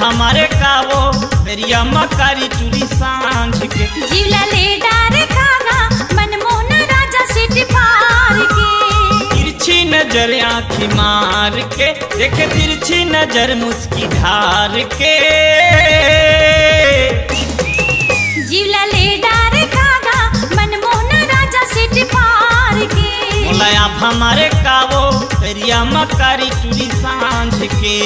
हमारे कावो दरिया मकारी टूरी सांझ के जीवला ले डार खागा मनमोहन राजा सिट पार के तिरछी नजर आँखी मार के देखे तिरछी नजर मुस्की धार के जीवला ले डार खागा मनमोहन राजा सिट पार के मोलाया हमारे कावो दरिया मकारी टूरी सांझ के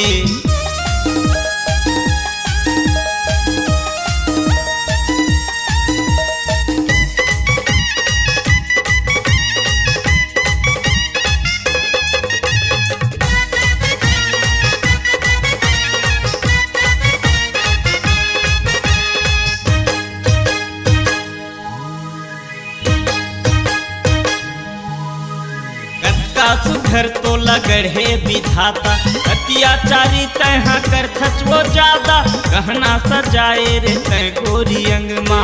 सुघर तो लगड़े विधाता अत्याचारी तह कर थचवो ज्यादा गहना सजाए रे तय गोरी अंगमा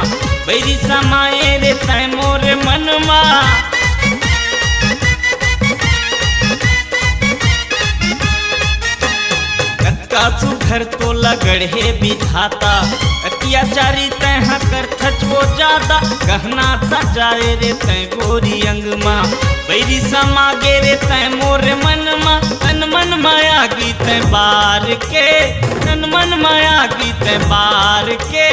बैरी समाए रे तय मोरे मनमा कक्का सुघर तो लगड़े विधाता अत्याचारी तह कर थचवो ज्यादा गहना सजाए रे तय गोरी अंगमा बैरी समा गे रे तय मोरे मनमा तन मन माया गीत बार के तन मन माया गीत बार के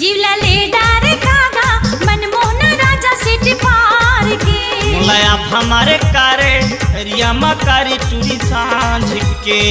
जीवला ले डार खागा मनमोहन राजा सिट पार के मोलाया हमारे कारे दरिया मकारी टूरी सांझ के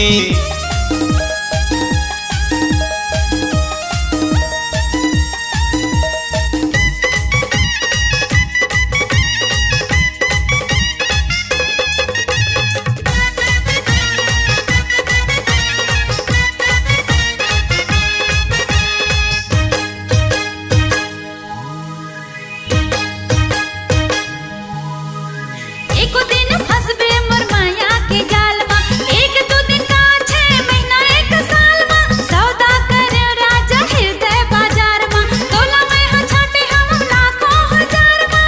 एको दिन फसबे मोर माया के जाल मा एक दो दिन का 6 महीना एक साल मा सौदा कर राजा हृदय बाजार मा तोला मैं हा छाटे हम लाखों हजार मा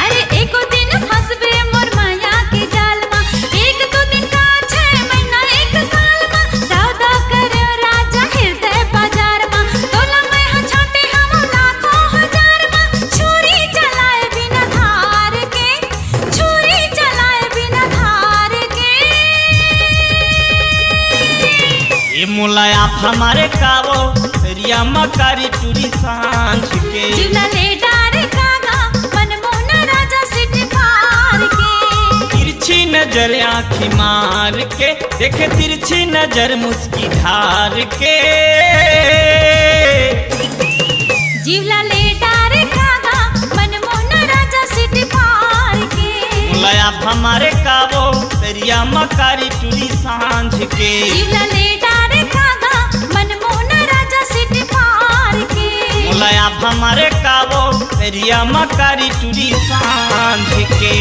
अरे एको दिन फसबे मोर माया के जाल मा एक दो दिन का 6 महीना एक साल मा सौदा कर राजा हृदय बाजार मा तोला मैं हा छाटे मोलाया हमारे कावो दरिया मकारी टूरी सांझ के जीवला ले डार खागा मनमोहन राजा सिट पार के तिरछी नजर आँखी मार के देखे तिरछी नजर मुस्की धार के जीवला ले डार खागा मनमोहन राजा सिट पार के मोलाया हमारे कावो दरिया मकारी टूरी सांझ के जीवला ले डार खागा मनमोहन राजा सिट पार के मोलाया हमारे कावो दरिया मकारी टूरी सांझ के।